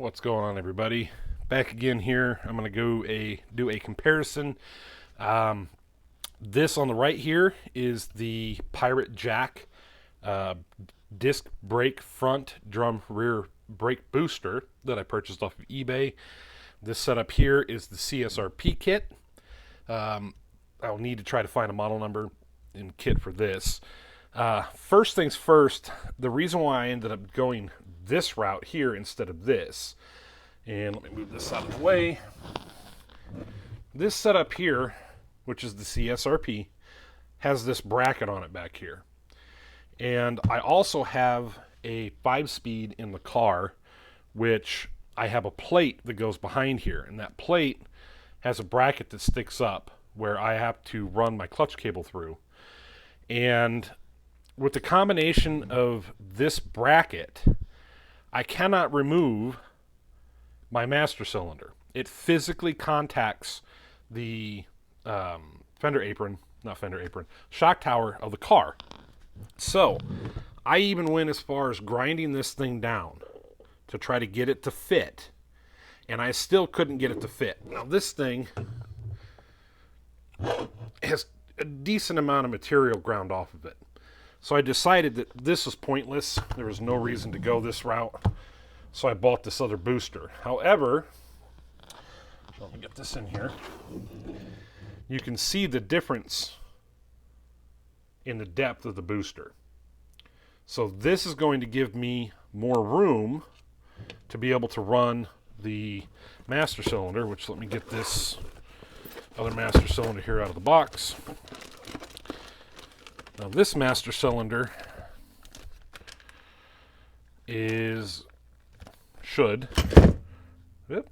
What's going on, everybody? Back again here. I'm going to do a comparison. This on the right here is the Pirate Jack disc brake front drum rear brake booster that I purchased off of eBay. This setup here is the CSRP kit. I'll need to try to find a model number and kit for this. First things first, the reason why I ended up going this route here instead of this, and let me move this out of the way. This setup here, which is the CSRP, has this bracket on it back here. And I also have a 5-speed in the car, which I have a plate that goes behind here, and that plate has a bracket that sticks up where I have to run my clutch cable through. And with the combination of this bracket, I cannot remove my master cylinder. It physically contacts the shock tower of the car. So I even went as far as grinding this thing down to try to get it to fit, and I still couldn't get it to fit. Now this thing has a decent amount of material ground off of it. So I decided that this was pointless. There was no reason to go this route. So I bought this other booster. However, let me get this in here. You can see the difference in the depth of the booster. So this is going to give me more room to be able to run the master cylinder, which, let me get this other master cylinder here out of the box. Now this master cylinder should, I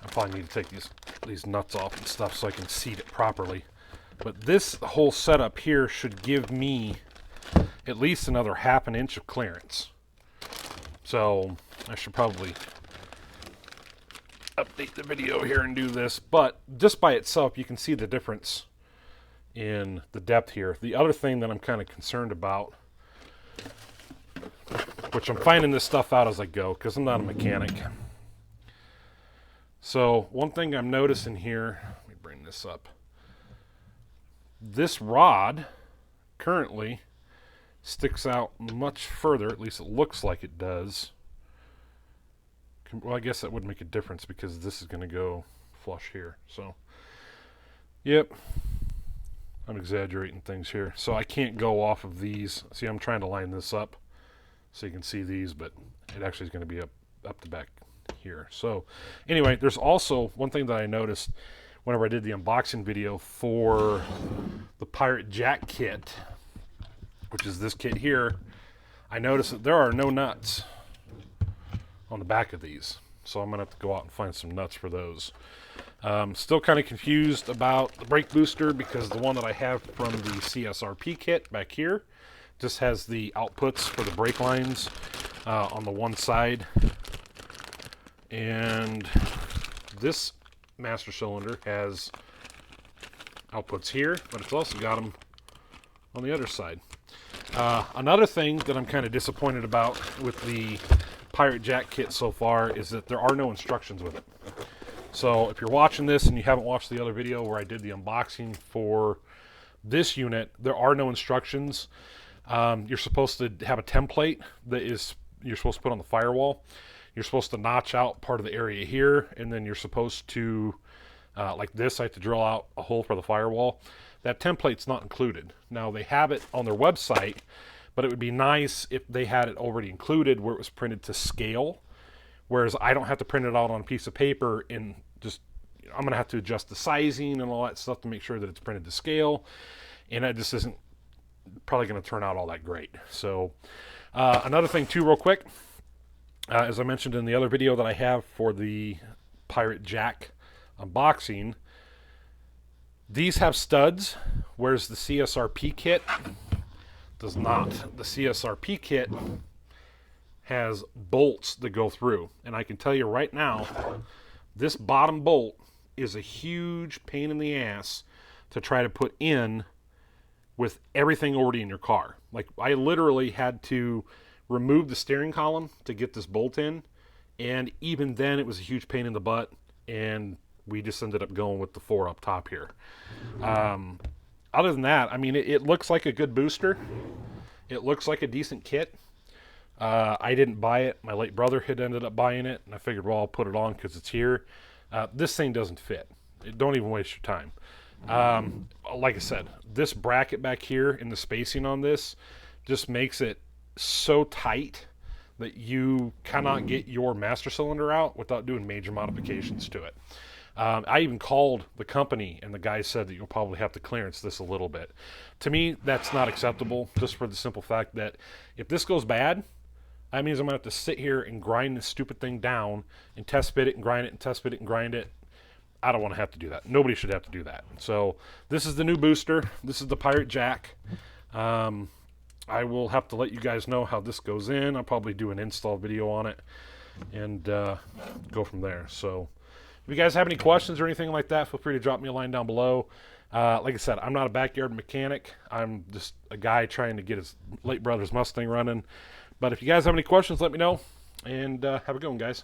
probably need to take these nuts off and stuff so I can seat it properly. But this whole setup here should give me at least another ½ an inch of clearance. So I should probably update the video here and do this, but just by itself you can see the difference in the depth here. The other thing that I'm kind of concerned about, which I'm finding this stuff out as I go because I'm not a mechanic. So one thing I'm noticing here, let me bring this up. This rod currently sticks out much further, at least it looks like it does. Well, I guess that would make a difference because this is going to go flush here. So, yep. I'm exaggerating things here. So I can't go off of these. See, I'm trying to line this up so you can see these, but it actually is going to be up the back here. So anyway, there's also one thing that I noticed whenever I did the unboxing video for the Pirate Jack kit, which is this kit here. I noticed that there are no nuts on the back of these. So I'm going to have to go out and find some nuts for those. Still kind of confused about the brake booster because the one that I have from the CSRP kit back here just has the outputs for the brake lines on the one side. And this master cylinder has outputs here, but it's also got them on the other side. Another thing that I'm kind of disappointed about with the Pirate Jack kit so far is that there are no instructions with it. So if you're watching this and you haven't watched the other video where I did the unboxing for this unit, there are no instructions. You're supposed to have a template that you're supposed to put on the firewall. You're supposed to notch out part of the area here, and then you're supposed to, like this, I have to drill out a hole for the firewall. That template's not included. Now they have it on their website, but it would be nice if they had it already included where it was printed to scale. Whereas I don't have to print it out on a piece of paper and I'm going to have to adjust the sizing and all that stuff to make sure that it's printed to scale. And that just isn't probably going to turn out all that great. So another thing too, real quick, as I mentioned in the other video that I have for the Pirate Jack unboxing, these have studs, whereas the CSRP kit does not. The CSRP kit has bolts that go through, and I can tell you right now, this bottom bolt is a huge pain in the ass to try to put in with everything already in your car. Like, I literally had to remove the steering column to get this bolt in, and even then it was a huge pain in the butt, and we just ended up going with the 4 up top here. Other than that, I mean, it looks like a good booster. It looks like a decent kit. I didn't buy it. My late brother had ended up buying it, and I figured, well, I'll put it on because it's here. This thing doesn't fit. Don't even waste your time. Like I said, this bracket back here and the spacing on this just makes it so tight that you cannot get your master cylinder out without doing major modifications to it. I even called the company, and the guy said that you'll probably have to clearance this a little bit. To me, that's not acceptable, just for the simple fact that if this goes bad, that means I'm going to have to sit here and grind this stupid thing down and test fit it and grind it and test fit it and grind it. I don't want to have to do that. Nobody should have to do that. So this is the new booster. This is the Pirate Jack. I will have to let you guys know how this goes in. I'll probably do an install video on it and go from there. So if you guys have any questions or anything like that, feel free to drop me a line down below. Like I said, I'm not a backyard mechanic. I'm just a guy trying to get his late brother's Mustang running. But if you guys have any questions, let me know. And have a good one, guys.